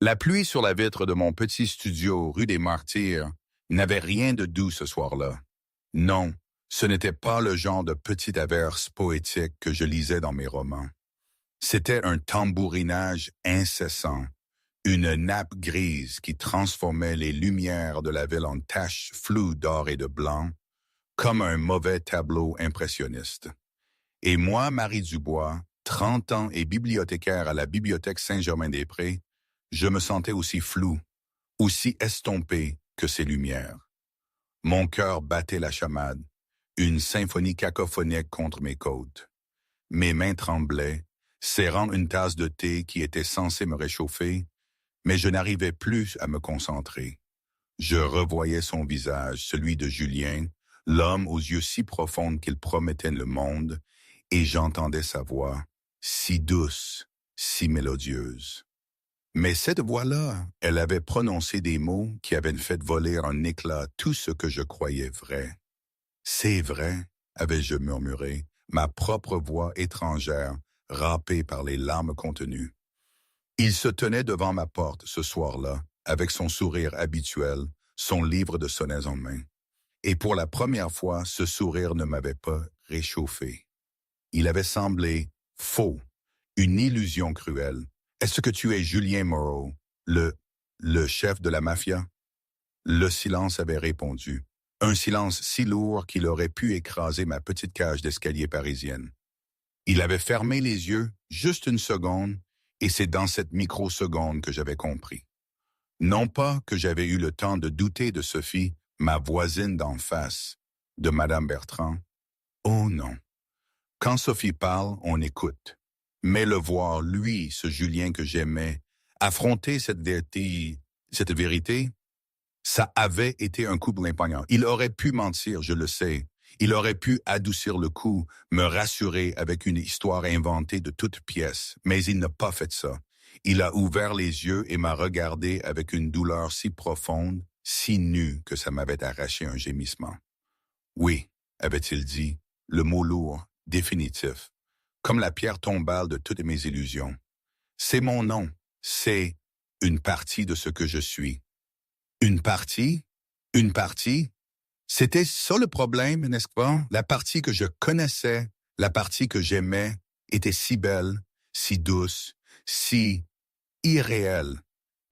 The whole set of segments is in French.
La pluie sur la vitre de mon petit studio rue des Martyrs n'avait rien de doux ce soir-là. Non, ce n'était pas le genre de petite averse poétique que je lisais dans mes romans. C'était un tambourinage incessant, une nappe grise qui transformait les lumières de la ville en taches floues d'or et de blanc, comme un mauvais tableau impressionniste. Et moi, Marie Dubois, 30 ans et bibliothécaire à la Bibliothèque Saint-Germain-des-Prés, je me sentais aussi flou, aussi estompé que ces lumières. Mon cœur battait la chamade, une symphonie cacophonique contre mes côtes. Mes mains tremblaient, serrant une tasse de thé qui était censée me réchauffer, mais je n'arrivais plus à me concentrer. Je revoyais son visage, celui de Julien, l'homme aux yeux si profonds qu'il promettait le monde, et j'entendais sa voix, si douce, si mélodieuse. Mais cette voix-là, elle avait prononcé des mots qui avaient fait voler en éclats tout ce que je croyais vrai. C'est vrai, avais-je murmuré, ma propre voix étrangère, râpée par les larmes contenues. Il se tenait devant ma porte ce soir-là, avec son sourire habituel, son livre de sonnets en main. Et pour la première fois, ce sourire ne m'avait pas réchauffé. Il avait semblé faux, une illusion cruelle. Est-ce que tu es Julien Moreau, le chef de la mafia? Le silence avait répondu. Un silence si lourd qu'il aurait pu écraser ma petite cage d'escalier parisienne. Il avait fermé les yeux, juste une seconde, et c'est dans cette microseconde que j'avais compris. Non pas que j'avais eu le temps de douter de Sophie, ma voisine d'en face, de Madame Bertrand. Oh non. Quand Sophie parle, on écoute. Mais le voir, lui, ce Julien que j'aimais, affronter cette vérité, ça avait été un coup blimp-poignard. Il aurait pu mentir, je le sais. Il aurait pu adoucir le coup, me rassurer avec une histoire inventée de toutes pièces. Mais il n'a pas fait ça. Il a ouvert les yeux et m'a regardé avec une douleur si profonde, si nue que ça m'avait arraché un gémissement. Oui, avait-il dit, le mot lourd, définitif, comme la pierre tombale de toutes mes illusions. C'est mon nom, c'est une partie de ce que je suis. Une partie? Une partie? C'était ça le problème, n'est-ce pas? La partie que je connaissais, la partie que j'aimais, était si belle, si douce, si irréelle.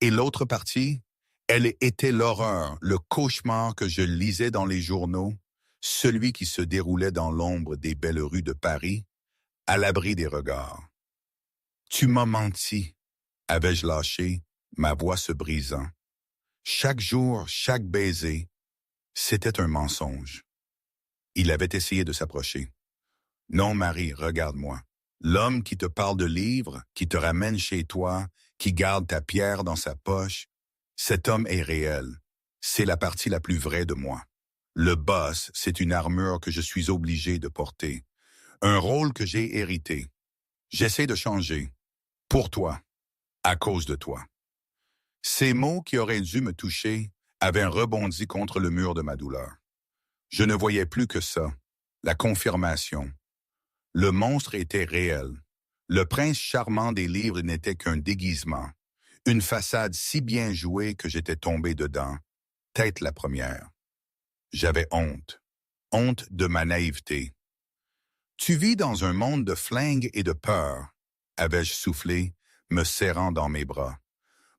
Et l'autre partie, elle était l'horreur, le cauchemar que je lisais dans les journaux, celui qui se déroulait dans l'ombre des belles rues de Paris, à l'abri des regards. Tu m'as menti, avais-je lâché, ma voix se brisant. Chaque jour, chaque baiser, c'était un mensonge. Il avait essayé de s'approcher. Non, Marie, regarde-moi. L'homme qui te parle de livres, qui te ramène chez toi, qui garde ta pierre dans sa poche, cet homme est réel. C'est la partie la plus vraie de moi. Le boss, c'est une armure que je suis obligé de porter. Un rôle que j'ai hérité. J'essaie de changer. Pour toi. À cause de toi. Ces mots qui auraient dû me toucher avaient rebondi contre le mur de ma douleur. Je ne voyais plus que ça. La confirmation. Le monstre était réel. Le prince charmant des livres n'était qu'un déguisement. Une façade si bien jouée que j'étais tombé dedans, tête la première. J'avais honte. Honte de ma naïveté. Tu vis dans un monde de flingues et de peur, avais-je soufflé, me serrant dans mes bras.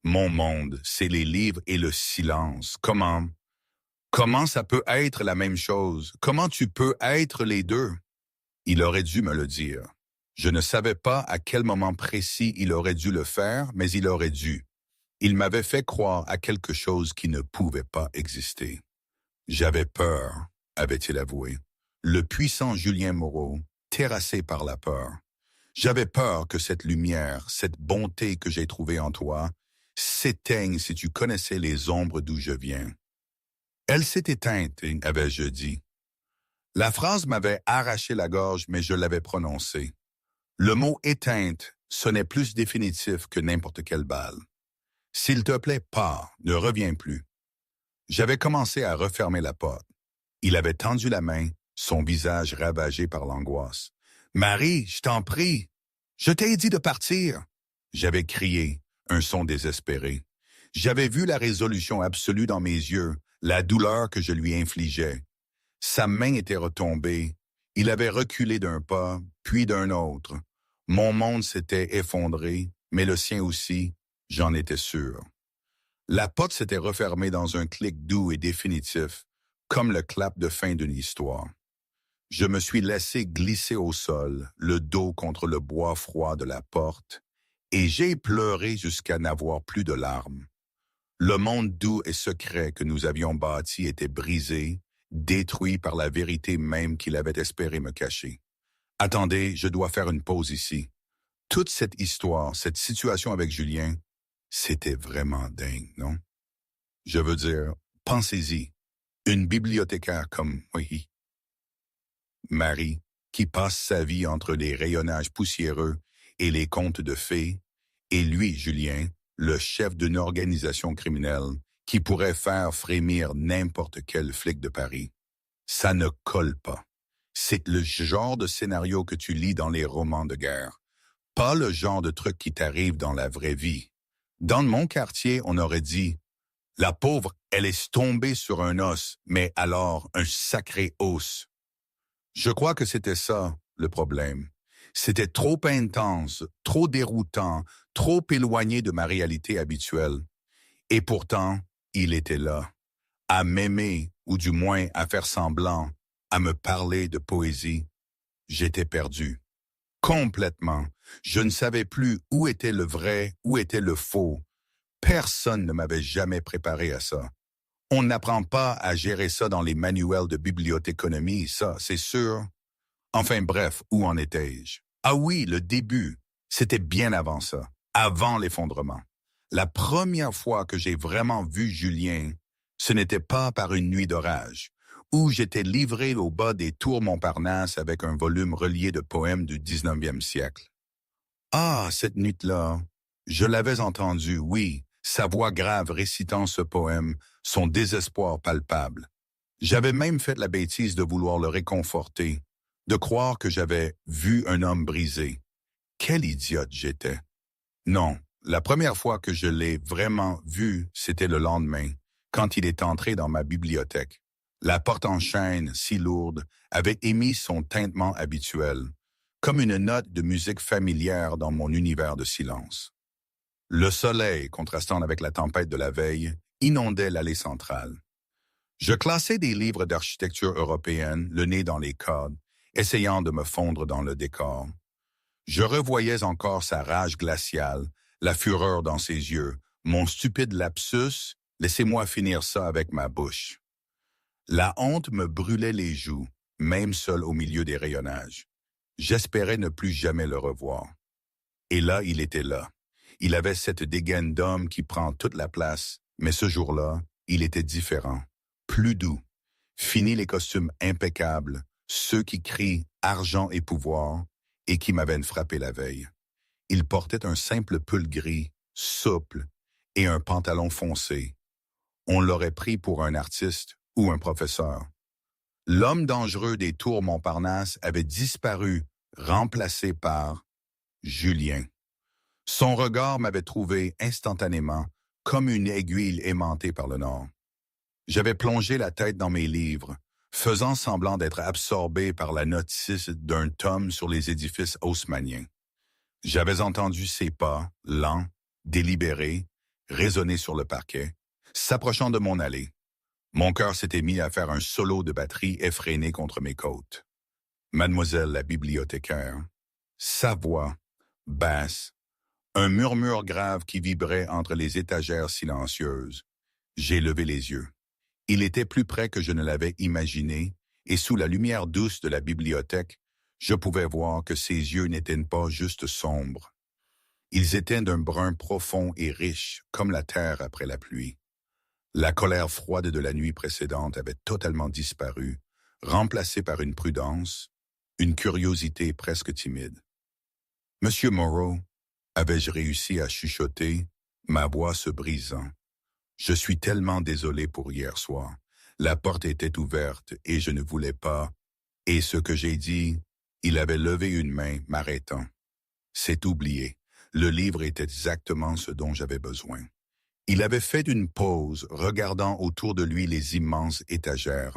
Mon monde, c'est les livres et le silence. Comment ça peut être la même chose? Comment tu peux être les deux? Il aurait dû me le dire. Je ne savais pas à quel moment précis il aurait dû le faire, mais il aurait dû. Il m'avait fait croire à quelque chose qui ne pouvait pas exister. J'avais peur, avait-il avoué. Le puissant Julien Moreau, terrassé par la peur. J'avais peur que cette lumière, cette bonté que j'ai trouvée en toi, s'éteigne si tu connaissais les ombres d'où je viens. Elle s'est éteinte, avais-je dit. La phrase m'avait arraché la gorge, mais je l'avais prononcée. Le mot « éteinte » sonnait plus définitif que n'importe quelle balle. S'il te plaît, pars, ne reviens plus. J'avais commencé à refermer la porte. Il avait tendu la main, son visage ravagé par l'angoisse. « Marie, je t'en prie, je t'ai dit de partir !» J'avais crié, un son désespéré. J'avais vu la résolution absolue dans mes yeux, la douleur que je lui infligeais. Sa main était retombée. Il avait reculé d'un pas, puis d'un autre. Mon monde s'était effondré, mais le sien aussi, j'en étais sûr. La porte s'était refermée dans un clic doux et définitif, comme le clap de fin d'une histoire. Je me suis laissé glisser au sol, le dos contre le bois froid de la porte, et j'ai pleuré jusqu'à n'avoir plus de larmes. Le monde doux et secret que nous avions bâti était brisé, détruit par la vérité même qu'il avait espéré me cacher. Attendez, je dois faire une pause ici. Toute cette histoire, cette situation avec Julien, c'était vraiment dingue, non? Je veux dire, pensez-y, une bibliothécaire comme, oui, Marie, qui passe sa vie entre les rayonnages poussiéreux et les contes de fées, et lui, Julien, le chef d'une organisation criminelle qui pourrait faire frémir n'importe quel flic de Paris. Ça ne colle pas. C'est le genre de scénario que tu lis dans les romans de guerre, pas le genre de truc qui t'arrive dans la vraie vie. Dans mon quartier, on aurait dit « La pauvre, elle est tombée sur un os, mais alors un sacré os. » Je crois que c'était ça, le problème. C'était trop intense, trop déroutant, trop éloigné de ma réalité habituelle. Et pourtant, il était là, à m'aimer, ou du moins à faire semblant, à me parler de poésie. J'étais perdu. Complètement. Je ne savais plus où était le vrai, où était le faux. Personne ne m'avait jamais préparé à ça. On n'apprend pas à gérer ça dans les manuels de bibliothéconomie, ça, c'est sûr. Enfin bref, où en étais-je? Ah oui, le début. C'était bien avant ça, avant l'effondrement. La première fois que j'ai vraiment vu Julien, ce n'était pas par une nuit d'orage, où j'étais livré au bas des tours Montparnasse avec un volume relié de poèmes du 19e siècle. Ah, cette nuit-là, je l'avais entendu, oui, sa voix grave récitant ce poème, son désespoir palpable. J'avais même fait la bêtise de vouloir le réconforter, de croire que j'avais vu un homme brisé. Quel idiote j'étais. Non, la première fois que je l'ai vraiment vu, c'était le lendemain, quand il est entré dans ma bibliothèque. La porte en chêne, si lourde, avait émis son tintement habituel, comme une note de musique familière dans mon univers de silence. Le soleil, contrastant avec la tempête de la veille, inondait l'allée centrale. Je classais des livres d'architecture européenne, le nez dans les cadres, essayant de me fondre dans le décor. Je revoyais encore sa rage glaciale, la fureur dans ses yeux, mon stupide lapsus, laissez-moi finir ça avec ma bouche. La honte me brûlait les joues, même seul au milieu des rayonnages. J'espérais ne plus jamais le revoir. Et là, il était là. Il avait cette dégaine d'homme qui prend toute la place, mais ce jour-là, il était différent, plus doux. Fini les costumes impeccables, ceux qui crient argent et pouvoir, et qui m'avaient frappé la veille. Il portait un simple pull gris, souple, et un pantalon foncé. On l'aurait pris pour un artiste ou un professeur. L'homme dangereux des tours Montparnasse avait disparu, remplacé par Julien. Son regard m'avait trouvé instantanément, comme une aiguille aimantée par le nord. J'avais plongé la tête dans mes livres, faisant semblant d'être absorbé par la notice d'un tome sur les édifices haussmanniens. J'avais entendu ses pas, lents, délibérés, résonner sur le parquet, s'approchant de mon allée. Mon cœur s'était mis à faire un solo de batterie effréné contre mes côtes. Mademoiselle la bibliothécaire, sa voix, basse, un murmure grave qui vibrait entre les étagères silencieuses. J'ai levé les yeux. Il était plus près que je ne l'avais imaginé, et sous la lumière douce de la bibliothèque, je pouvais voir que ses yeux n'étaient pas juste sombres. Ils étaient d'un brun profond et riche, comme la terre après la pluie. La colère froide de la nuit précédente avait totalement disparu, remplacée par une prudence, une curiosité presque timide. « Monsieur Moreau », avais-je réussi à chuchoter, ma voix se brisant. « Je suis tellement désolé pour hier soir. La porte était ouverte et je ne voulais pas. Et ce que j'ai dit, il avait levé une main, m'arrêtant. C'est oublié. Le livre était exactement ce dont j'avais besoin. Il avait fait une pause, regardant autour de lui les immenses étagères.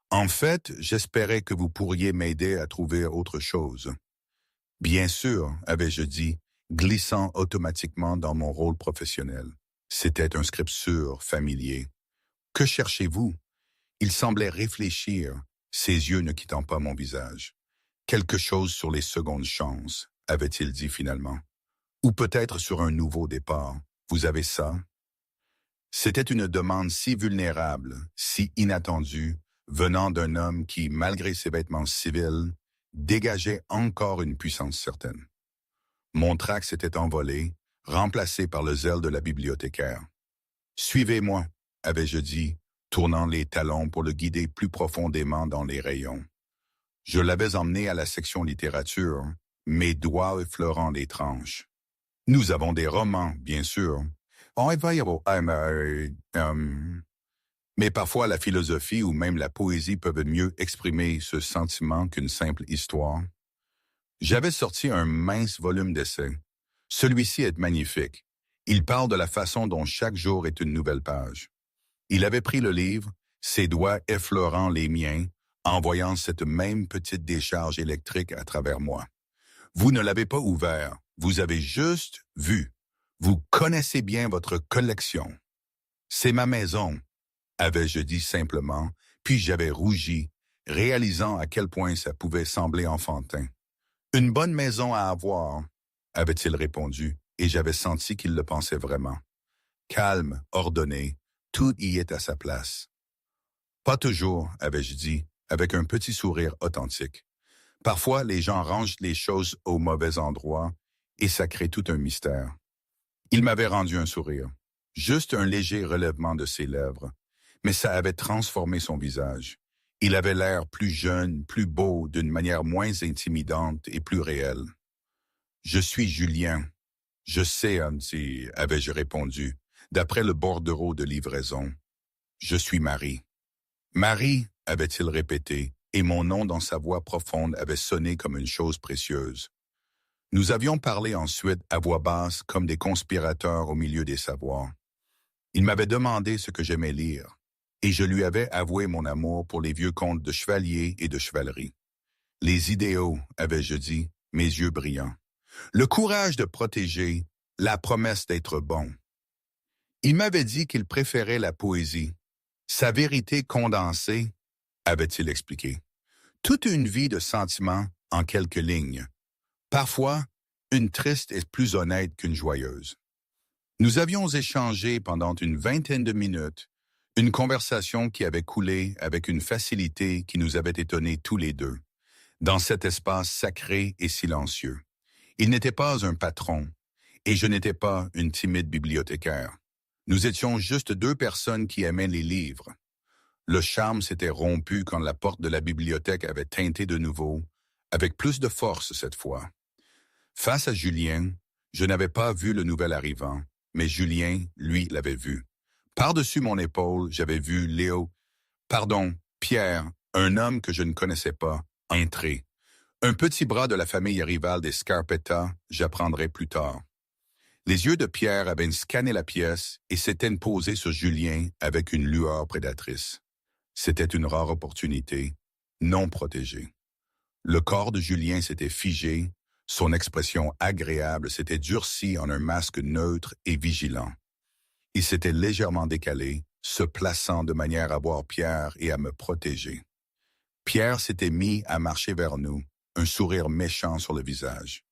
En fait, j'espérais que vous pourriez m'aider à trouver autre chose. Bien sûr, avais-je dit, glissant automatiquement dans mon rôle professionnel. C'était un script sûr, familier. Que cherchez-vous? Il semblait réfléchir, ses yeux ne quittant pas mon visage. Quelque chose sur les secondes chances, avait-il dit finalement. Ou peut-être sur un nouveau départ. Vous avez ça? C'était une demande si vulnérable, si inattendue, venant d'un homme qui, malgré ses vêtements civils, dégageait encore une puissance certaine. Mon trac s'était envolé, remplacé par le zèle de la bibliothécaire. « Suivez-moi », avais-je dit, tournant les talons pour le guider plus profondément dans les rayons. Je l'avais emmené à la section littérature, mes doigts effleurant les tranches. Nous avons des romans, bien sûr. Mais parfois la philosophie ou même la poésie peuvent mieux exprimer ce sentiment qu'une simple histoire. J'avais sorti un mince volume d'essais. Celui-ci est magnifique. Il parle de la façon dont chaque jour est une nouvelle page. Il avait pris le livre, ses doigts effleurant les miens, envoyant cette même petite décharge électrique à travers moi. Vous ne l'avez pas ouvert, vous avez juste vu. Vous connaissez bien votre collection. C'est ma maison, avais-je dit simplement, puis j'avais rougi, réalisant à quel point ça pouvait sembler enfantin. Une bonne maison à avoir, avait-il répondu, et j'avais senti qu'il le pensait vraiment. Calme, ordonné, tout y est à sa place. Pas toujours, avais-je dit, avec un petit sourire authentique. Parfois, les gens rangent les choses au mauvais endroit, et ça crée tout un mystère. Il m'avait rendu un sourire, juste un léger relèvement de ses lèvres, mais ça avait transformé son visage. Il avait l'air plus jeune, plus beau, d'une manière moins intimidante et plus réelle. « Je suis Julien. Je sais, Auntie, avais-je répondu, d'après le bordereau de livraison. Je suis Marie. Marie, avait-il répété, et mon nom dans sa voix profonde avait sonné comme une chose précieuse. Nous avions parlé ensuite à voix basse comme des conspirateurs au milieu des savoirs. Il m'avait demandé ce que j'aimais lire, et je lui avais avoué mon amour pour les vieux contes de chevaliers et de chevalerie. Les idéaux, avais-je dit, mes yeux brillants. Le courage de protéger, la promesse d'être bon. Il m'avait dit qu'il préférait la poésie, sa vérité condensée, avait-il expliqué. Toute une vie de sentiments en quelques lignes. Parfois, une triste est plus honnête qu'une joyeuse. Nous avions échangé pendant une vingtaine de minutes, une conversation qui avait coulé avec une facilité qui nous avait étonnés tous les deux, dans cet espace sacré et silencieux. Il n'était pas un patron, et je n'étais pas une timide bibliothécaire. Nous étions juste deux personnes qui aimaient les livres. Le charme s'était rompu quand la porte de la bibliothèque avait tinté de nouveau, avec plus de force cette fois. Face à Julien, je n'avais pas vu le nouvel arrivant, mais Julien, lui, l'avait vu. Par-dessus mon épaule, j'avais vu Pierre, un homme que je ne connaissais pas, entrer. Un petit bras de la famille rivale des Scarpetta, j'apprendrai plus tard. Les yeux de Pierre avaient scanné la pièce et s'étaient posés sur Julien avec une lueur prédatrice. C'était une rare opportunité, non protégée. Le corps de Julien s'était figé, son expression agréable s'était durcie en un masque neutre et vigilant. Il s'était légèrement décalé, se plaçant de manière à voir Pierre et à me protéger. Pierre s'était mis à marcher vers nous, un sourire méchant sur le visage.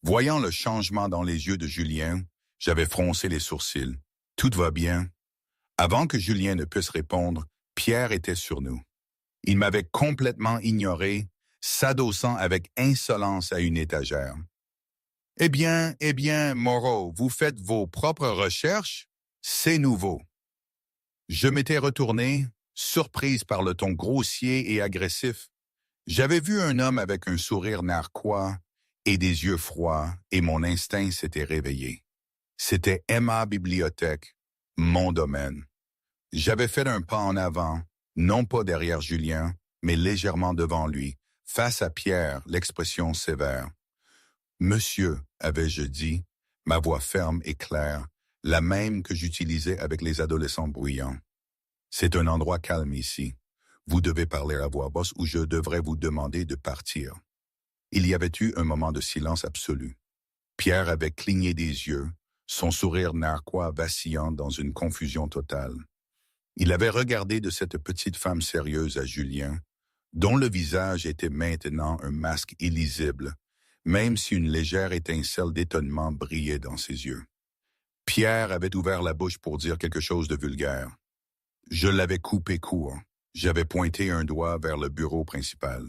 Voyant le changement dans les yeux de Julien, j'avais froncé les sourcils. « Tout va bien ?» Avant que Julien ne puisse répondre, Pierre était sur nous. Il m'avait complètement ignoré, s'adossant avec insolence à une étagère. « Eh bien, Moreau, vous faites vos propres recherches? C'est nouveau. » Je m'étais retourné, surprise par le ton grossier et agressif. J'avais vu un homme avec un sourire narquois et des yeux froids, et mon instinct s'était réveillé. C'était Emma Bibliothèque, mon domaine. J'avais fait un pas en avant, non pas derrière Julien, mais légèrement devant lui, face à Pierre, l'expression sévère. « Monsieur », avais-je dit, ma voix ferme et claire, la même que j'utilisais avec les adolescents bruyants. C'est un endroit calme ici. Vous devez parler à voix basse ou je devrais vous demander de partir. Il y avait eu un moment de silence absolu. Pierre avait cligné des yeux, son sourire narquois vacillant dans une confusion totale. Il avait regardé de cette petite femme sérieuse à Julien, dont le visage était maintenant un masque illisible, même si une légère étincelle d'étonnement brillait dans ses yeux. Pierre avait ouvert la bouche pour dire quelque chose de vulgaire. Je l'avais coupé court. J'avais pointé un doigt vers le bureau principal.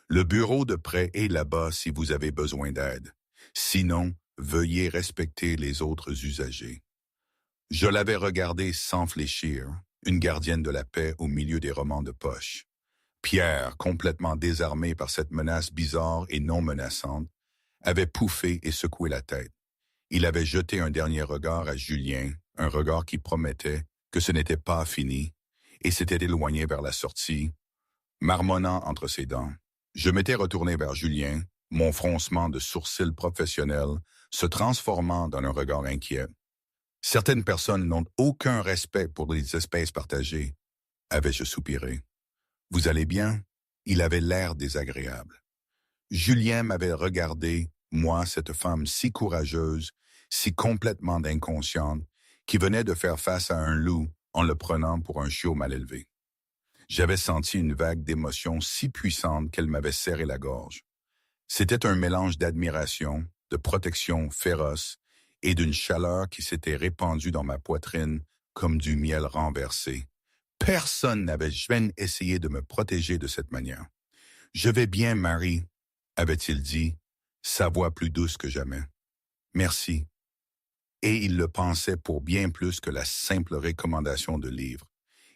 Le bureau de près est là-bas si vous avez besoin d'aide. Sinon, veuillez respecter les autres usagers. Je l'avais regardé sans fléchir, une gardienne de la paix au milieu des romans de poche. Pierre, complètement désarmé par cette menace bizarre et non menaçante, avait pouffé et secoué la tête. Il avait jeté un dernier regard à Julien, un regard qui promettait que ce n'était pas fini, et s'était éloigné vers la sortie, marmonnant entre ses dents. Je m'étais retourné vers Julien, mon froncement de sourcils professionnel se transformant dans un regard inquiet. Certaines personnes n'ont aucun respect pour les espèces partagées, avais-je soupiré. Vous allez bien? Il avait l'air désagréable. Julien m'avait regardé, moi, cette femme si courageuse, si complètement inconsciente, qui venait de faire face à un loup en le prenant pour un chiot mal élevé. J'avais senti une vague d'émotion si puissante qu'elle m'avait serré la gorge. C'était un mélange d'admiration, de protection féroce et d'une chaleur qui s'était répandue dans ma poitrine comme du miel renversé. Personne n'avait jamais essayé de me protéger de cette manière. « Je vais bien, Marie », avait-il dit, sa voix plus douce que jamais. « Merci. » Et il le pensait pour bien plus que la simple recommandation de livre.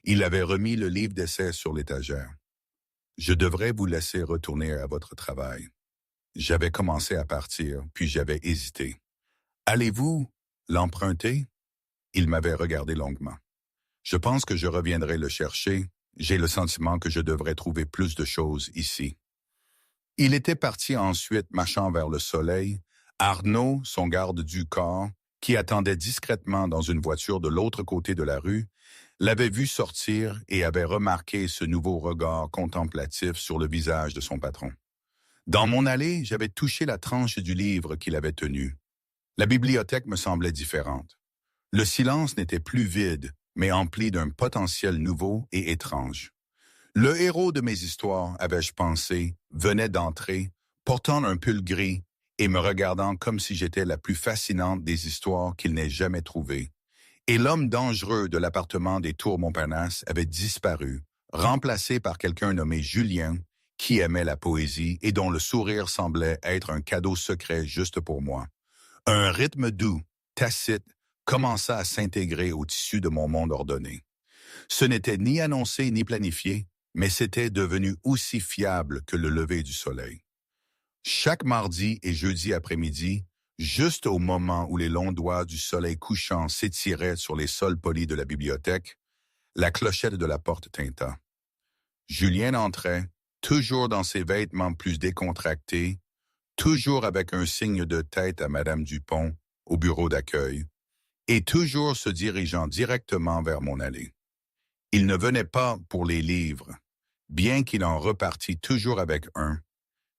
Il avait remis le livre d'essai sur l'étagère. « Je devrais vous laisser retourner à votre travail. » J'avais commencé à partir, puis j'avais hésité. « Allez-vous l'emprunter ?» Il m'avait regardé longuement. « Je pense que je reviendrai le chercher. J'ai le sentiment que je devrais trouver plus de choses ici. » Il était parti ensuite, marchant vers le soleil. Arnaud, son garde du corps, qui attendait discrètement dans une voiture de l'autre côté de la rue, l'avait vu sortir et avait remarqué ce nouveau regard contemplatif sur le visage de son patron. Dans mon allée, j'avais touché la tranche du livre qu'il avait tenu. La bibliothèque me semblait différente. Le silence n'était plus vide, mais empli d'un potentiel nouveau et étrange. Le héros de mes histoires, avais-je pensé, venait d'entrer, portant un pull gris et me regardant comme si j'étais la plus fascinante des histoires qu'il n'ait jamais trouvées. Et l'homme dangereux de l'appartement des Tours Montparnasse avait disparu, remplacé par quelqu'un nommé Julien, qui aimait la poésie et dont le sourire semblait être un cadeau secret juste pour moi. Un rythme doux, tacite, commença à s'intégrer au tissu de mon monde ordonné. Ce n'était ni annoncé ni planifié, mais c'était devenu aussi fiable que le lever du soleil. Chaque mardi et jeudi après-midi, juste au moment où les longs doigts du soleil couchant s'étiraient sur les sols polis de la bibliothèque, la clochette de la porte tinta. Julien entrait, toujours dans ses vêtements plus décontractés, toujours avec un signe de tête à Madame Dupont, au bureau d'accueil, et toujours se dirigeant directement vers mon allée. Il ne venait pas pour les livres, bien qu'il en repartît toujours avec un,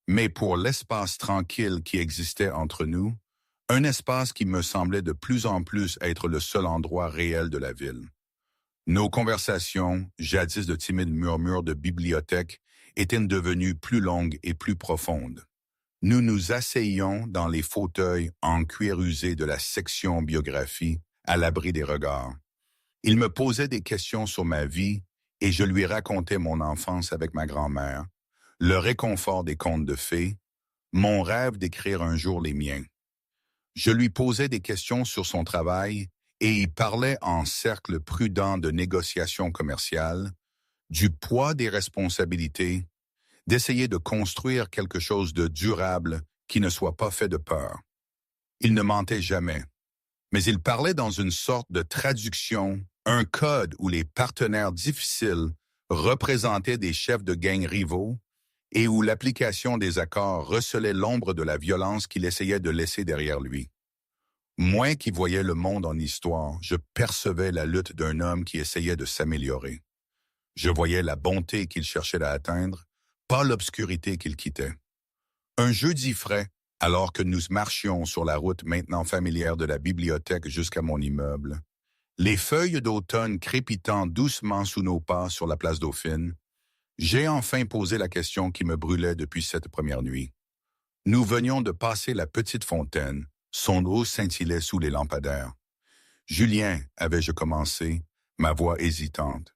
mais pour l'espace tranquille qui existait entre nous, un espace qui me semblait de plus en plus être le seul endroit réel de la ville. Nos conversations, jadis de timides murmures de bibliothèque, étaient devenues plus longues et plus profondes. Nous nous asseyions dans les fauteuils en cuir usé de la section biographie, à l'abri des regards. Il me posait des questions sur ma vie et je lui racontais mon enfance avec ma grand-mère, le réconfort des contes de fées, mon rêve d'écrire un jour les miens. Je lui posais des questions sur son travail et il parlait en cercle prudent de négociations commerciales, du poids des responsabilités, d'essayer de construire quelque chose de durable qui ne soit pas fait de peur. Il ne mentait jamais, mais il parlait dans une sorte de traduction, un code où les partenaires difficiles représentaient des chefs de gang rivaux et où l'application des accords recelait l'ombre de la violence qu'il essayait de laisser derrière lui. Moi qui voyais le monde en histoire, je percevais la lutte d'un homme qui essayait de s'améliorer. Je voyais la bonté qu'il cherchait à atteindre, pas l'obscurité qu'il quittait. Un jeudi frais, alors que nous marchions sur la route maintenant familière de la bibliothèque jusqu'à mon immeuble, les feuilles d'automne crépitant doucement sous nos pas sur la place Dauphine, j'ai enfin posé la question qui me brûlait depuis cette première nuit. Nous venions de passer la petite fontaine, son eau scintillait sous les lampadaires. Julien, avais-je commencé, ma voix hésitante.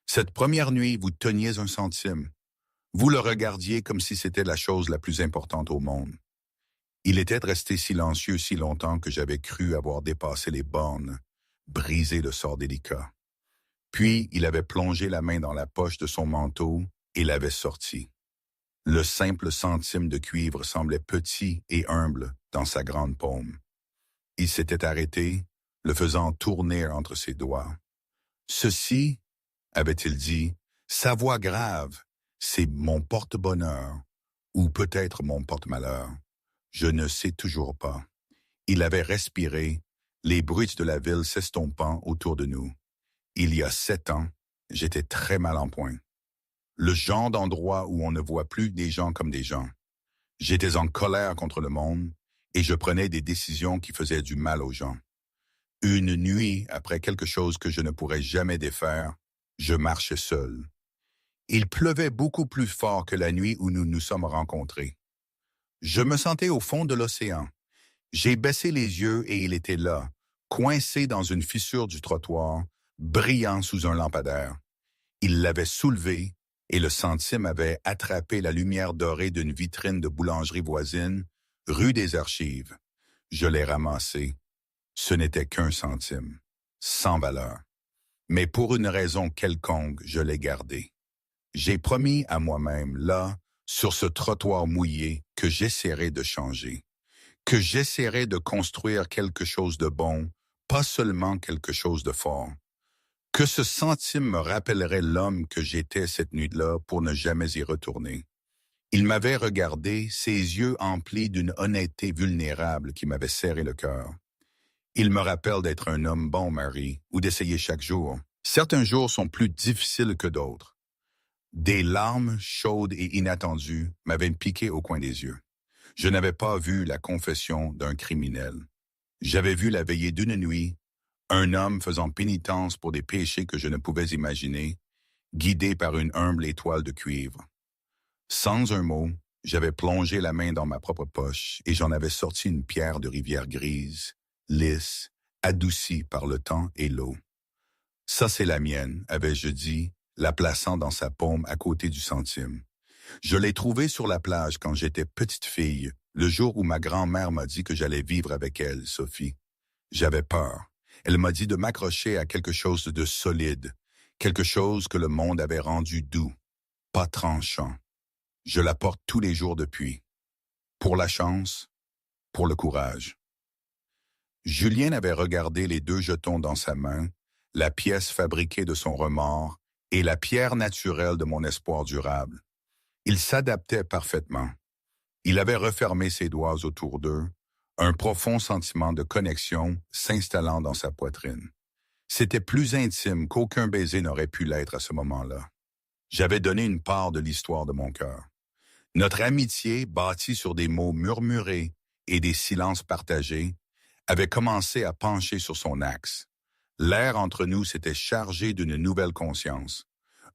Cette première nuit, vous teniez un centime. Vous le regardiez comme si c'était la chose la plus importante au monde. Il était resté silencieux si longtemps que j'avais cru avoir dépassé les bornes, brisé le sort délicat. Puis il avait plongé la main dans la poche de son manteau et l'avait sorti. Le simple centime de cuivre semblait petit et humble dans sa grande paume. Il s'était arrêté, le faisant tourner entre ses doigts. Ceci, avait-il dit, sa voix grave, c'est mon porte-bonheur, ou peut-être mon porte-malheur. Je ne sais toujours pas. Il avait respiré, les bruits de la ville s'estompant autour de nous. Il y a 7 ans, j'étais très mal en point. Le genre d'endroit où on ne voit plus des gens comme des gens. J'étais en colère contre le monde et je prenais des décisions qui faisaient du mal aux gens. Une nuit, après quelque chose que je ne pourrais jamais défaire, je marchais seul. Il pleuvait beaucoup plus fort que la nuit où nous nous sommes rencontrés. Je me sentais au fond de l'océan. J'ai baissé les yeux et il était là, coincé dans une fissure du trottoir, brillant sous un lampadaire. Il l'avait soulevé et le centime avait attrapé la lumière dorée d'une vitrine de boulangerie voisine, rue des Archives. Je l'ai ramassé. Ce n'était qu'un centime, sans valeur. Mais pour une raison quelconque, je l'ai gardé. J'ai promis à moi-même, là, sur ce trottoir mouillé, que j'essaierai de changer, que j'essaierai de construire quelque chose de bon, pas seulement quelque chose de fort, que ce centime me rappellerait l'homme que j'étais cette nuit-là pour ne jamais y retourner. Il m'avait regardé, ses yeux emplis d'une honnêteté vulnérable qui m'avait serré le cœur. Il me rappelle d'être un homme bon, Marie, ou d'essayer chaque jour. Certains jours sont plus difficiles que d'autres. Des larmes chaudes et inattendues m'avaient piqué au coin des yeux. Je n'avais pas vu la confession d'un criminel. J'avais vu la veillée d'une nuit, un homme faisant pénitence pour des péchés que je ne pouvais imaginer, guidé par une humble étoile de cuivre. Sans un mot, j'avais plongé la main dans ma propre poche et j'en avais sorti une pierre de rivière grise, lisse, adoucie par le temps et l'eau. Ça, c'est la mienne, avais-je dit, la plaçant dans sa paume à côté du centime. Je l'ai trouvée sur la plage quand j'étais petite fille, le jour où ma grand-mère m'a dit que j'allais vivre avec elle, Sophie. J'avais peur. Elle m'a dit de m'accrocher à quelque chose de solide, quelque chose que le monde avait rendu doux, pas tranchant. Je la porte tous les jours depuis. Pour la chance, pour le courage. Julien avait regardé les 2 jetons dans sa main, la pièce fabriquée de son remords et la pierre naturelle de mon espoir durable. Il s'adaptait parfaitement. Il avait refermé ses doigts autour d'eux, un profond sentiment de connexion s'installant dans sa poitrine. C'était plus intime qu'aucun baiser n'aurait pu l'être à ce moment-là. J'avais donné une part de l'histoire de mon cœur. Notre amitié, bâtie sur des mots murmurés et des silences partagés, avait commencé à pencher sur son axe. L'air entre nous s'était chargé d'une nouvelle conscience.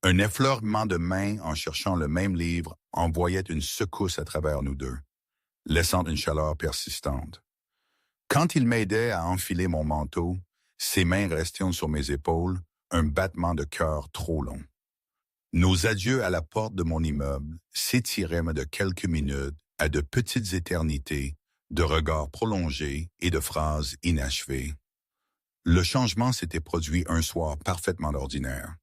Un effleurement de mains en cherchant le même livre envoyait une secousse à travers nous deux, laissant une chaleur persistante. Quand il m'aidait à enfiler mon manteau, ses mains restaient sur mes épaules, un battement de cœur trop long. Nos adieux à la porte de mon immeuble s'étiraient de quelques minutes à de petites éternités, de regards prolongés et de phrases inachevées. Le changement s'était produit un soir parfaitement ordinaire.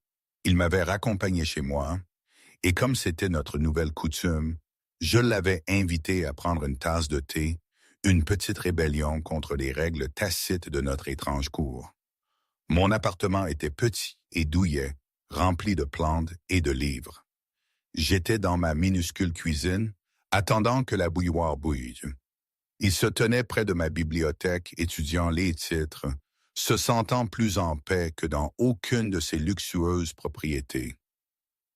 Il m'avait raccompagné chez moi, et comme c'était notre nouvelle coutume, je l'avais invité à prendre une tasse de thé, une petite rébellion contre les règles tacites de notre étrange cour. Mon appartement était petit et douillet, rempli de plantes et de livres. J'étais dans ma minuscule cuisine, attendant que la bouilloire bouille. Il se tenait près de ma bibliothèque, étudiant les titres, se sentant plus en paix que dans aucune de ses luxueuses propriétés.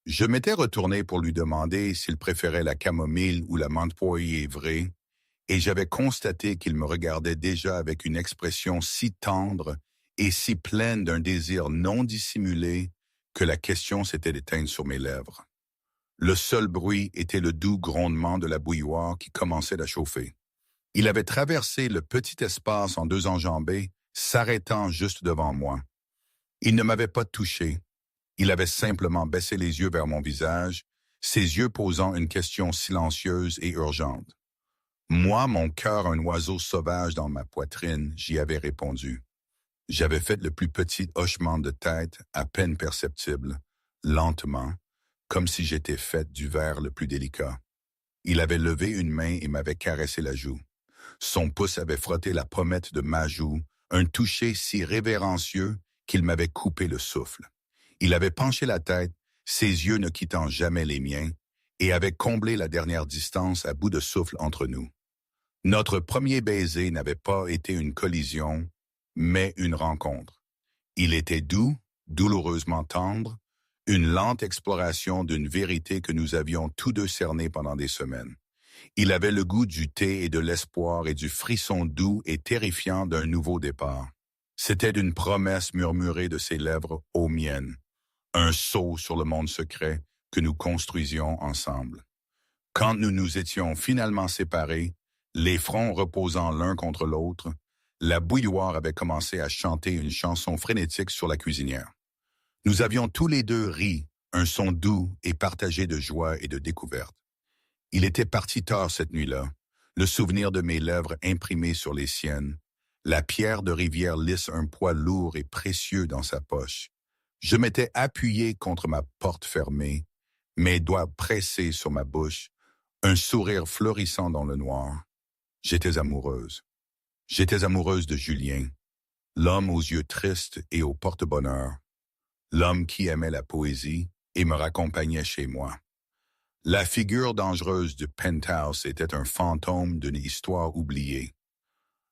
Je m'étais retourné pour lui demander s'il préférait la camomille ou la menthe poivrée, et j'avais constaté qu'il me regardait déjà avec une expression si tendre et si pleine d'un désir non dissimulé que la question s'était éteinte sur mes lèvres. Le seul bruit était le doux grondement de la bouilloire qui commençait à chauffer. Il avait traversé le petit espace en deux enjambées, s'arrêtant juste devant moi. Il ne m'avait pas touché. Il avait simplement baissé les yeux vers mon visage, ses yeux posant une question silencieuse et urgente. Moi, mon cœur un oiseau sauvage dans ma poitrine, j'y avais répondu. J'avais fait le plus petit hochement de tête, à peine perceptible, lentement, comme si j'étais faite du verre le plus délicat. Il avait levé une main et m'avait caressé la joue. Son pouce avait frotté la pommette de ma joue, un toucher si révérencieux qu'il m'avait coupé le souffle. Il avait penché la tête, ses yeux ne quittant jamais les miens, et avait comblé la dernière distance à bout de souffle entre nous. Notre premier baiser n'avait pas été une collision, mais une rencontre. Il était doux, douloureusement tendre, une lente exploration d'une vérité que nous avions tous deux cernée pendant des semaines. Il avait le goût du thé et de l'espoir et du frisson doux et terrifiant d'un nouveau départ. C'était une promesse murmurée de ses lèvres aux miennes, un saut sur le monde secret que nous construisions ensemble. Quand nous nous étions finalement séparés, les fronts reposant l'un contre l'autre, la bouilloire avait commencé à chanter une chanson frénétique sur la cuisinière. Nous avions tous les deux ri, un son doux et partagé de joie et de découverte. Il était parti tard cette nuit-là, le souvenir de mes lèvres imprimées sur les siennes, la pierre de rivière lisse un poids lourd et précieux dans sa poche. Je m'étais appuyé contre ma porte fermée, mes doigts pressés sur ma bouche, un sourire fleurissant dans le noir. J'étais amoureuse. J'étais amoureuse de Julien, l'homme aux yeux tristes et au porte-bonheur, l'homme qui aimait la poésie et me raccompagnait chez moi. La figure dangereuse du penthouse était un fantôme d'une histoire oubliée.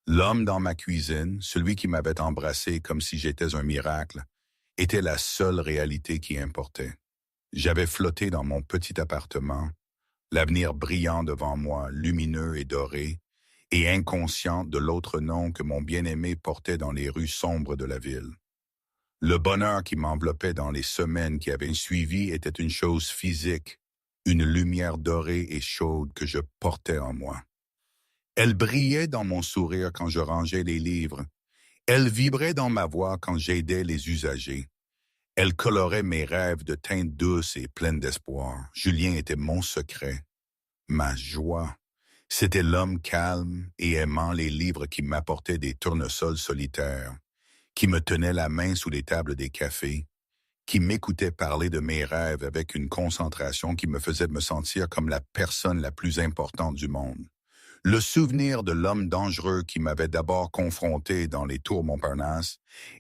L'homme dans ma cuisine, celui qui m'avait embrassé comme si j'étais un miracle, était la seule réalité qui importait. J'avais flotté dans mon petit appartement, l'avenir brillant devant moi, lumineux et doré, et inconscient de l'autre nom que mon bien-aimé portait dans les rues sombres de la ville. Le bonheur qui m'enveloppait dans les semaines qui avaient suivi était une chose physique, une lumière dorée et chaude que je portais en moi. Elle brillait dans mon sourire quand je rangeais les livres. Elle vibrait dans ma voix quand j'aidais les usagers. Elle colorait mes rêves de teintes douces et pleines d'espoir. Julien était mon secret, ma joie. C'était l'homme calme et aimant les livres qui m'apportaient des tournesols solitaires, qui me tenait la main sous les tables des cafés, qui m'écoutait parler de mes rêves avec une concentration qui me faisait me sentir comme la personne la plus importante du monde. Le souvenir de l'homme dangereux qui m'avait d'abord confronté dans les tours Montparnasse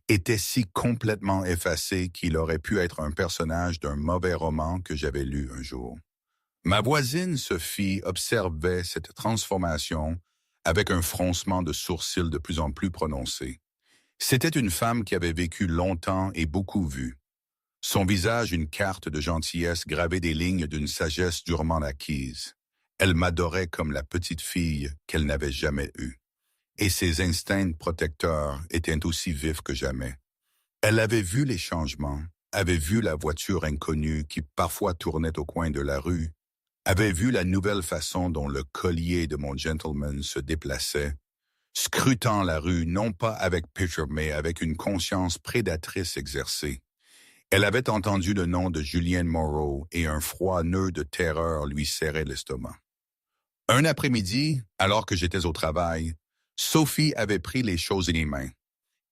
était si complètement effacé qu'il aurait pu être un personnage d'un mauvais roman que j'avais lu un jour. Ma voisine Sophie observait cette transformation avec un froncement de sourcils de plus en plus prononcé. C'était une femme qui avait vécu longtemps et beaucoup vu. Son visage une carte de gentillesse gravée des lignes d'une sagesse durement acquise. Elle m'adorait comme la petite fille qu'elle n'avait jamais eue. Et ses instincts protecteurs étaient aussi vifs que jamais. Elle avait vu les changements, avait vu la voiture inconnue qui parfois tournait au coin de la rue, avait vu la nouvelle façon dont le collier de mon gentleman se déplaçait, scrutant la rue non pas avec pudeur mais avec une conscience prédatrice exercée. Elle avait entendu le nom de Julianne Moreau et un froid nœud de terreur lui serrait l'estomac. Un après-midi, alors que j'étais au travail, Sophie avait pris les choses en mains.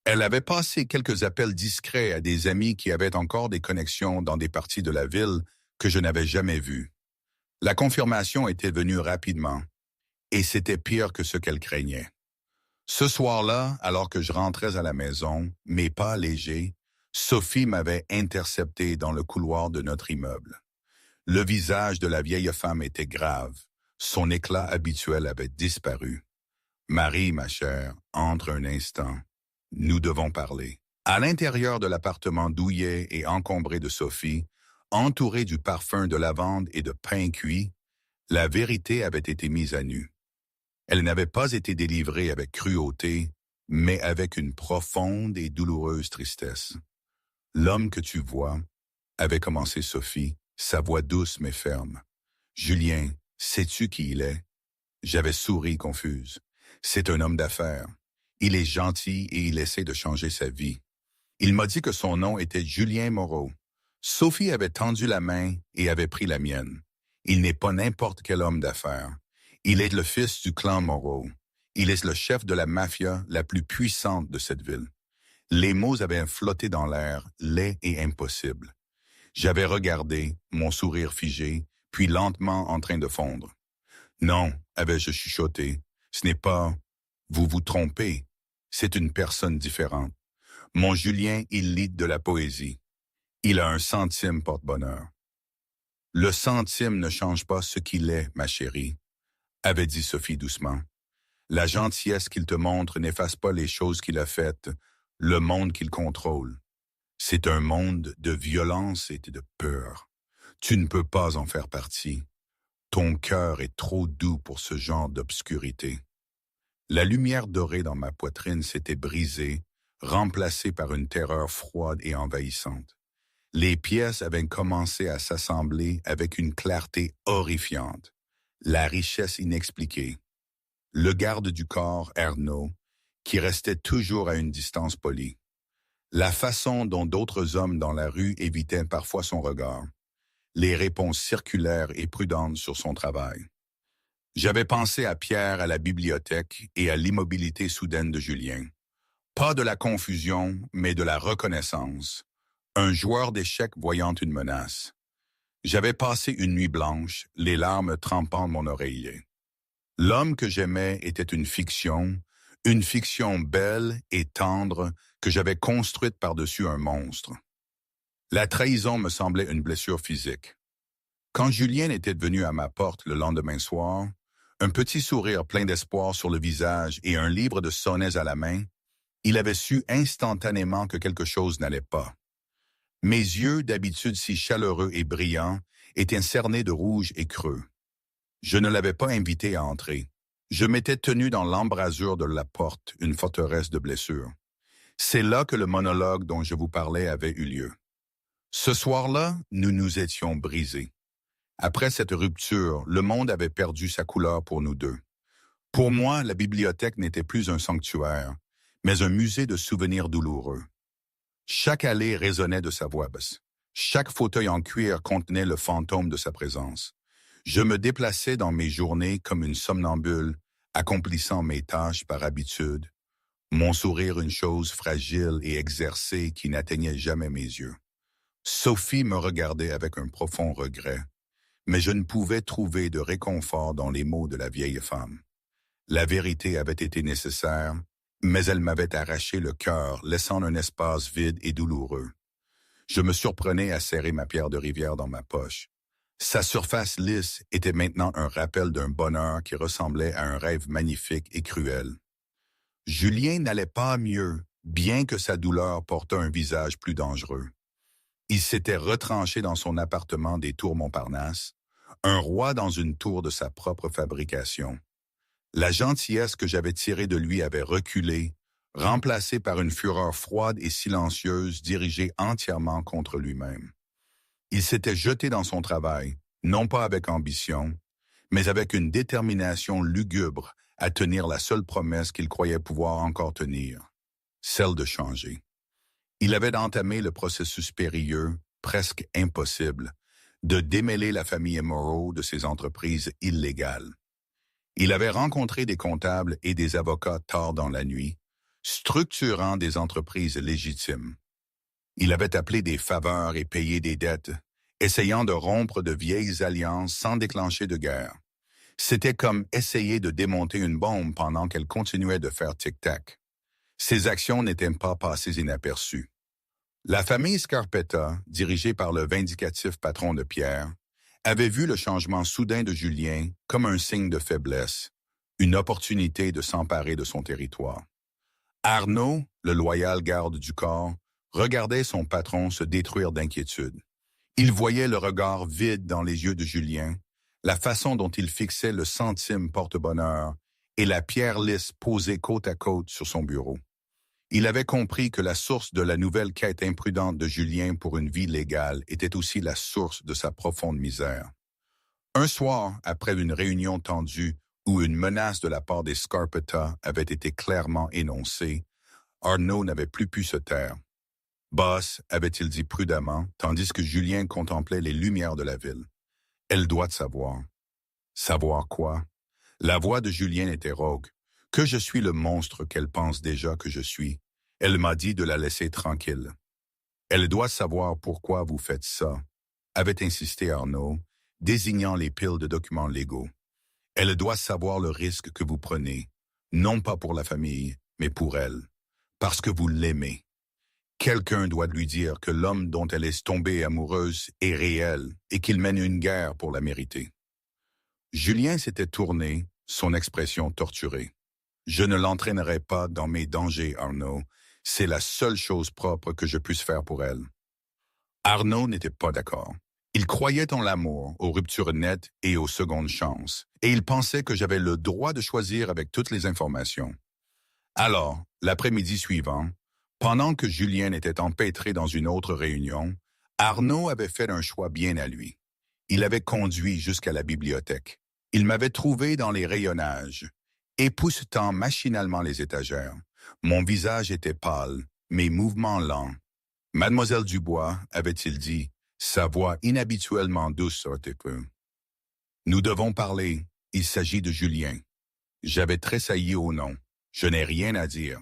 Elle avait passé quelques appels discrets à des amis qui avaient encore des connexions dans des parties de la ville que je n'avais jamais vues. La confirmation était venue rapidement, et c'était pire que ce qu'elle craignait. Ce soir-là, alors que je rentrais à la maison, mes pas légers, Sophie m'avait intercepté dans le couloir de notre immeuble. Le visage de la vieille femme était grave, son éclat habituel avait disparu. Marie, ma chère, entre un instant. Nous devons parler. À l'intérieur de l'appartement douillet et encombré de Sophie, entouré du parfum de lavande et de pain cuit, la vérité avait été mise à nu. Elle n'avait pas été délivrée avec cruauté, mais avec une profonde et douloureuse tristesse. L'homme que tu vois, avait commencé Sophie, sa voix douce mais ferme. Julien, sais-tu qui il est? J'avais souri confuse. C'est un homme d'affaires. Il est gentil et il essaie de changer sa vie. Il m'a dit que son nom était Julien Moreau. Sophie avait tendu la main et avait pris la mienne. Il n'est pas n'importe quel homme d'affaires. Il est le fils du clan Moreau. Il est le chef de la mafia la plus puissante de cette ville. Les mots avaient flotté dans l'air, laid et impossible. J'avais regardé, mon sourire figé, puis lentement en train de fondre. Non, avais-je chuchoté, ce n'est pas... Vous vous trompez. C'est une personne différente. Mon Julien, il lit de la poésie. Il a un centime porte-bonheur. Le centime ne change pas ce qu'il est, ma chérie, avait dit Sophie doucement. La gentillesse qu'il te montre n'efface pas les choses qu'il a faites, le monde qu'il contrôle. C'est un monde de violence et de peur. Tu ne peux pas en faire partie. Ton cœur est trop doux pour ce genre d'obscurité. La lumière dorée dans ma poitrine s'était brisée, remplacée par une terreur froide et envahissante. Les pièces avaient commencé à s'assembler avec une clarté horrifiante. La richesse inexpliquée. Le garde du corps, Ernaud, qui restait toujours à une distance polie. La façon dont d'autres hommes dans la rue évitaient parfois son regard. Les réponses circulaires et prudentes sur son travail. J'avais pensé à Pierre à la bibliothèque et à l'immobilité soudaine de Julien. Pas de la confusion, mais de la reconnaissance. Un joueur d'échecs voyant une menace. J'avais passé une nuit blanche, les larmes trempant mon oreiller. L'homme que j'aimais était une fiction belle et tendre que j'avais construite par-dessus un monstre. La trahison me semblait une blessure physique. Quand Julien était venu à ma porte le lendemain soir, un petit sourire plein d'espoir sur le visage et un livre de sonnets à la main, il avait su instantanément que quelque chose n'allait pas. Mes yeux, d'habitude si chaleureux et brillants, étaient cernés de rouge et creux. Je ne l'avais pas invité à entrer. Je m'étais tenu dans l'embrasure de la porte, une forteresse de blessures. C'est là que le monologue dont je vous parlais avait eu lieu. Ce soir-là, nous nous étions brisés. Après cette rupture, le monde avait perdu sa couleur pour nous deux. Pour moi, la bibliothèque n'était plus un sanctuaire, mais un musée de souvenirs douloureux. Chaque allée résonnait de sa voix basse. Chaque fauteuil en cuir contenait le fantôme de sa présence. Je me déplaçais dans mes journées comme une somnambule, accomplissant mes tâches par habitude, mon sourire une chose fragile et exercée qui n'atteignait jamais mes yeux. Sophie me regardait avec un profond regret, mais je ne pouvais trouver de réconfort dans les mots de la vieille femme. La vérité avait été nécessaire, mais elle m'avait arraché le cœur, laissant un espace vide et douloureux. Je me surprenais à serrer ma pierre de rivière dans ma poche. Sa surface lisse était maintenant un rappel d'un bonheur qui ressemblait à un rêve magnifique et cruel. Julien n'allait pas mieux, bien que sa douleur portât un visage plus dangereux. Il s'était retranché dans son appartement des Tours Montparnasse, un roi dans une tour de sa propre fabrication. La gentillesse que j'avais tirée de lui avait reculé, remplacée par une fureur froide et silencieuse dirigée entièrement contre lui-même. Il s'était jeté dans son travail, non pas avec ambition, mais avec une détermination lugubre à tenir la seule promesse qu'il croyait pouvoir encore tenir, celle de changer. Il avait entamé le processus périlleux, presque impossible, de démêler la famille Moreau de ses entreprises illégales. Il avait rencontré des comptables et des avocats tard dans la nuit, structurant des entreprises légitimes. Il avait appelé des faveurs et payé des dettes, essayant de rompre de vieilles alliances sans déclencher de guerre. C'était comme essayer de démonter une bombe pendant qu'elle continuait de faire tic-tac. Ses actions n'étaient pas passées inaperçues. La famille Scarpetta, dirigée par le vindicatif patron de Pierre, avait vu le changement soudain de Julien comme un signe de faiblesse, une opportunité de s'emparer de son territoire. Arnaud, le loyal garde du corps, regardait son patron se détruire d'inquiétude. Il voyait le regard vide dans les yeux de Julien, la façon dont il fixait le centime porte-bonheur et la pierre lisse posée côte à côte sur son bureau. Il avait compris que la source de la nouvelle quête imprudente de Julien pour une vie légale était aussi la source de sa profonde misère. Un soir, après une réunion tendue où une menace de la part des Scarpetta avait été clairement énoncée, Arnaud n'avait plus pu se taire. « Boss », avait-il dit prudemment, tandis que Julien contemplait les lumières de la ville. « Elle doit savoir. » Savoir quoi? La voix de Julien était rauque. « Que je suis le monstre qu'elle pense déjà que je suis. Elle m'a dit de la laisser tranquille. »« Elle doit savoir pourquoi vous faites ça », avait insisté Arnaud, désignant les piles de documents légaux. « Elle doit savoir le risque que vous prenez, non pas pour la famille, mais pour elle, parce que vous l'aimez. Quelqu'un doit lui dire que l'homme dont elle est tombée amoureuse est réel et qu'il mène une guerre pour la mériter. » Julien s'était tourné, son expression torturée. « Je ne l'entraînerai pas dans mes dangers, Arnaud. C'est la seule chose propre que je puisse faire pour elle. » Arnaud n'était pas d'accord. Il croyait en l'amour, aux ruptures nettes et aux secondes chances, et il pensait que j'avais le droit de choisir avec toutes les informations. Alors, l'après-midi suivant, pendant que Julien était empêtré dans une autre réunion, Arnaud avait fait un choix bien à lui. Il avait conduit jusqu'à la bibliothèque. Il m'avait trouvé dans les rayonnages, époussetant machinalement les étagères. Mon visage était pâle, mes mouvements lents. « Mademoiselle Dubois », avait-il dit, sa voix inhabituellement douce sortait peu. « Nous devons parler, il s'agit de Julien. » J'avais tressailli au nom. « Je n'ai rien à dire. »«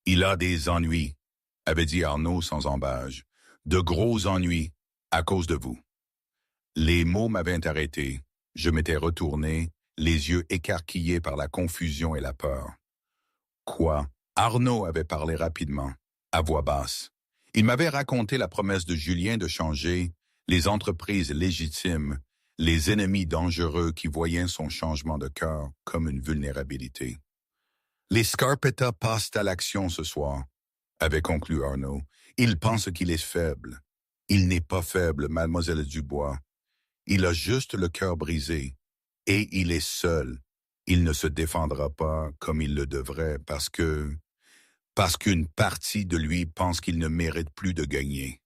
Il a des ennuis », avait dit Arnaud sans embâge. « De gros ennuis, à cause de vous. » Les mots m'avaient arrêté. Je m'étais retourné, les yeux écarquillés par la confusion et la peur. Quoi? Arnaud avait parlé rapidement, à voix basse. Il m'avait raconté la promesse de Julien de changer, les entreprises légitimes, les ennemis dangereux qui voyaient son changement de cœur comme une vulnérabilité. « Les Scarpetta passent à l'action ce soir », avait conclu Arnaud. « Il pense qu'il est faible. Il n'est pas faible, mademoiselle Dubois. Il a juste le cœur brisé. Et il est seul. Il ne se défendra pas comme il le devrait parce qu'une partie de lui pense qu'il ne mérite plus de gagner. »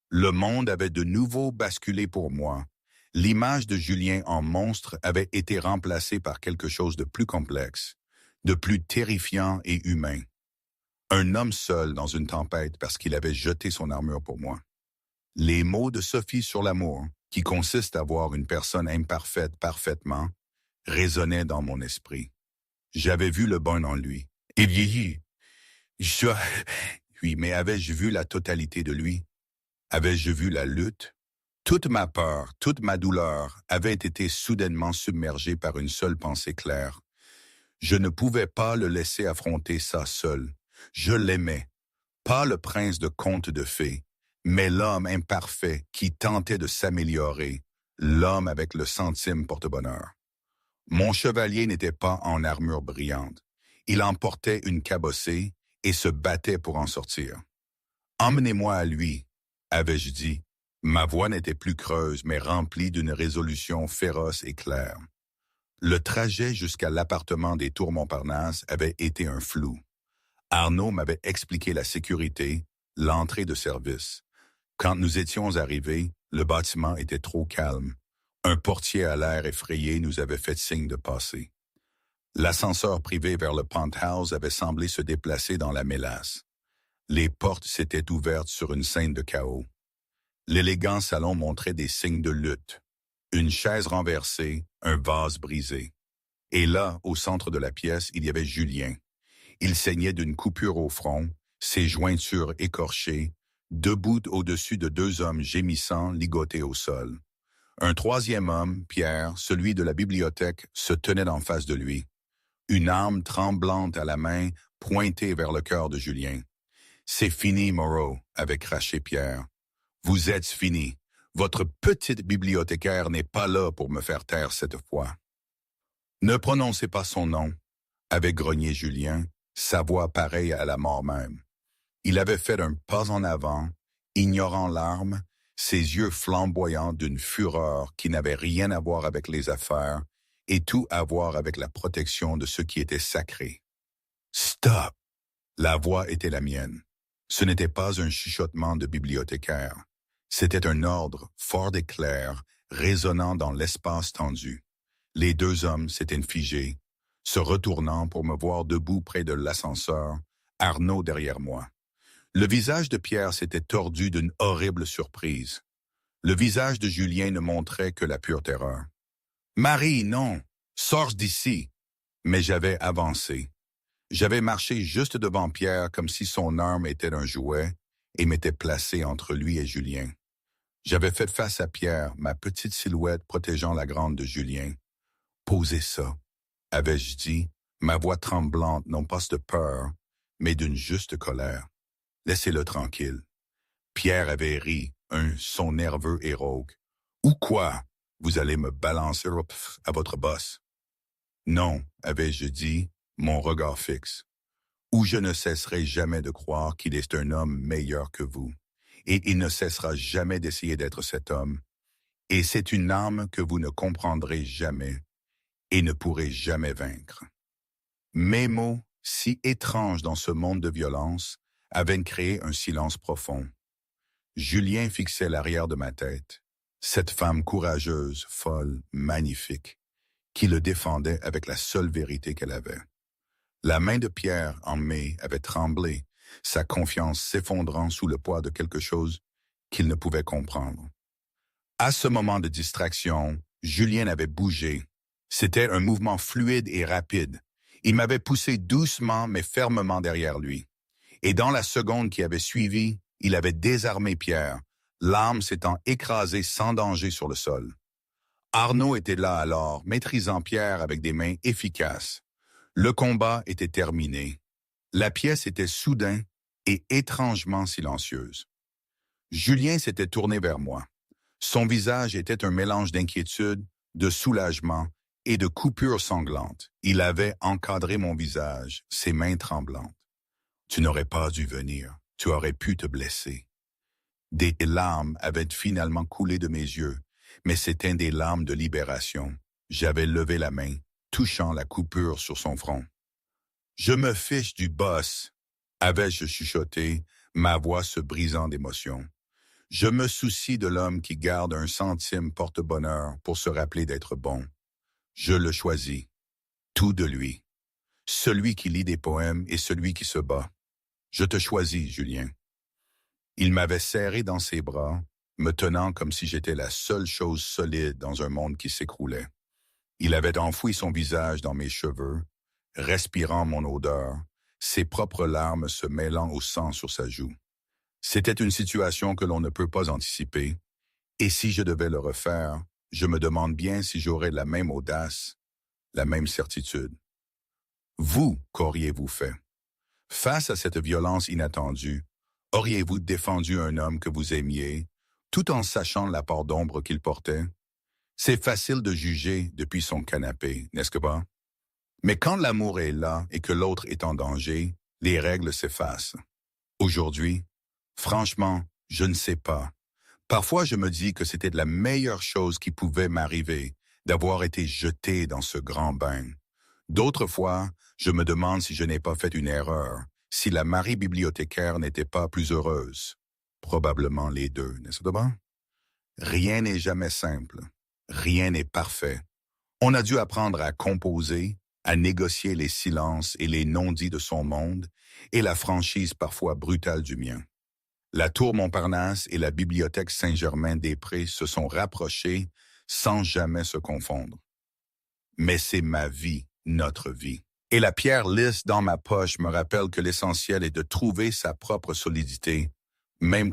Le monde avait de nouveau basculé pour moi. L'image de Julien en monstre avait été remplacée par quelque chose de plus complexe, de plus terrifiant et humain. Un homme seul dans une tempête parce qu'il avait jeté son armure pour moi. Les mots de Sophie sur l'amour, qui consiste à voir une personne imparfaite parfaitement, résonnaient dans mon esprit. J'avais vu le bon en lui. Il vieillit. Oui, mais avais-je vu la totalité de lui? Avais-je vu la lutte? Toute ma peur, toute ma douleur avaient été soudainement submergées par une seule pensée claire. Je ne pouvais pas le laisser affronter ça seul. Je l'aimais. Pas le prince de conte de fées, mais l'homme imparfait qui tentait de s'améliorer, l'homme avec le centime porte-bonheur. Mon chevalier n'était pas en armure brillante. Il emportait une cabossée et se battait pour en sortir. « Emmenez-moi à lui », avais-je dit. Ma voix n'était plus creuse, mais remplie d'une résolution féroce et claire. Le trajet jusqu'à l'appartement des Tours Montparnasse avait été un flou. Arnaud m'avait expliqué la sécurité, l'entrée de service. Quand nous étions arrivés, le bâtiment était trop calme. Un portier à l'air effrayé nous avait fait signe de passer. L'ascenseur privé vers le penthouse avait semblé se déplacer dans la mélasse. Les portes s'étaient ouvertes sur une scène de chaos. L'élégant salon montrait des signes de lutte. Une chaise renversée, un vase brisé. Et là, au centre de la pièce, il y avait Julien. Il saignait d'une coupure au front, ses jointures écorchées, debout au-dessus de deux hommes gémissants ligotés au sol. Un troisième homme, Pierre, celui de la bibliothèque, se tenait en face de lui. Une arme tremblante à la main, pointée vers le cœur de Julien. « C'est fini, Moreau », avait craché Pierre. « Vous êtes fini. Votre petite bibliothécaire n'est pas là pour me faire taire cette fois. » Ne prononcez pas son nom, avait grogné Julien, sa voix pareille à la mort même. Il avait fait un pas en avant, ignorant l'arme, ses yeux flamboyants d'une fureur qui n'avait rien à voir avec les affaires et tout à voir avec la protection de ce qui était sacré. Stop! La voix était la mienne. Ce n'était pas un chuchotement de bibliothécaire. C'était un ordre fort et clair, résonnant dans l'espace tendu. Les deux hommes s'étaient figés, se retournant pour me voir debout près de l'ascenseur, Arnaud derrière moi. Le visage de Pierre s'était tordu d'une horrible surprise. Le visage de Julien ne montrait que la pure terreur. « Marie, non! Sors d'ici! » Mais j'avais avancé. J'avais marché juste devant Pierre comme si son arme était un jouet et m'était placé entre lui et Julien. J'avais fait face à Pierre, ma petite silhouette protégeant la grande de Julien. « Posez ça », avais-je dit, ma voix tremblante non pas de peur, mais d'une juste colère. « Laissez-le tranquille. » Pierre avait ri, un son nerveux et rauque. « Ou quoi? Vous allez me balancer à votre boss. »« Non, avais-je dit, mon regard fixe. Ou je ne cesserai jamais de croire qu'il est un homme meilleur que vous. Et il ne cessera jamais d'essayer d'être cet homme. Et c'est une arme que vous ne comprendrez jamais et ne pourrez jamais vaincre. » Mes mots, si étranges dans ce monde de violence, avaient créé un silence profond. Julien fixait l'arrière de ma tête, cette femme courageuse, folle, magnifique, qui le défendait avec la seule vérité qu'elle avait. La main de Pierre, en mai, avait tremblé, sa confiance s'effondrant sous le poids de quelque chose qu'il ne pouvait comprendre. À ce moment de distraction, Julien avait bougé. C'était un mouvement fluide et rapide. Il m'avait poussé doucement mais fermement derrière lui. Et dans la seconde qui avait suivi, il avait désarmé Pierre, l'arme s'étant écrasée sans danger sur le sol. Arnaud était là alors, maîtrisant Pierre avec des mains efficaces. Le combat était terminé. La pièce était soudain et étrangement silencieuse. Julien s'était tourné vers moi. Son visage était un mélange d'inquiétude, de soulagement et de coupures sanglantes. Il avait encadré mon visage, ses mains tremblantes. « Tu n'aurais pas dû venir. Tu aurais pu te blesser. » Des larmes avaient finalement coulé de mes yeux, mais c'étaient des larmes de libération. J'avais levé la main, touchant la coupure sur son front. « Je me fiche du boss, » avais-je chuchoté, ma voix se brisant d'émotion. « Je me soucie de l'homme qui garde un centime porte-bonheur pour se rappeler d'être bon. Je le choisis. Tout de lui. Celui qui lit des poèmes et celui qui se bat. Je te choisis, Julien. » Il m'avait serré dans ses bras, me tenant comme si j'étais la seule chose solide dans un monde qui s'écroulait. Il avait enfoui son visage dans mes cheveux, respirant mon odeur, ses propres larmes se mêlant au sang sur sa joue. C'était une situation que l'on ne peut pas anticiper, et si je devais le refaire, je me demande bien si j'aurais la même audace, la même certitude. Vous, qu'auriez-vous fait? Face à cette violence inattendue, auriez-vous défendu un homme que vous aimiez, tout en sachant la part d'ombre qu'il portait? C'est facile de juger depuis son canapé, n'est-ce pas? Mais quand l'amour est là et que l'autre est en danger, les règles s'effacent. Aujourd'hui, franchement, je ne sais pas. Parfois, je me dis que c'était la meilleure chose qui pouvait m'arriver, d'avoir été jeté dans ce grand bain. D'autres fois, je me demande si je n'ai pas fait une erreur, si la Marie bibliothécaire n'était pas plus heureuse. Probablement les deux, n'est-ce pas? Rien n'est jamais simple. Rien n'est parfait. On a dû apprendre à composer, à négocier les silences et les non-dits de son monde et la franchise parfois brutale du mien. La tour Montparnasse et la bibliothèque Saint-Germain-des-Prés se sont rapprochées sans jamais se confondre. Mais c'est ma vie, notre vie. Et la pierre lisse dans ma poche me rappelle que l'essentiel est de trouver sa propre solidité, même quand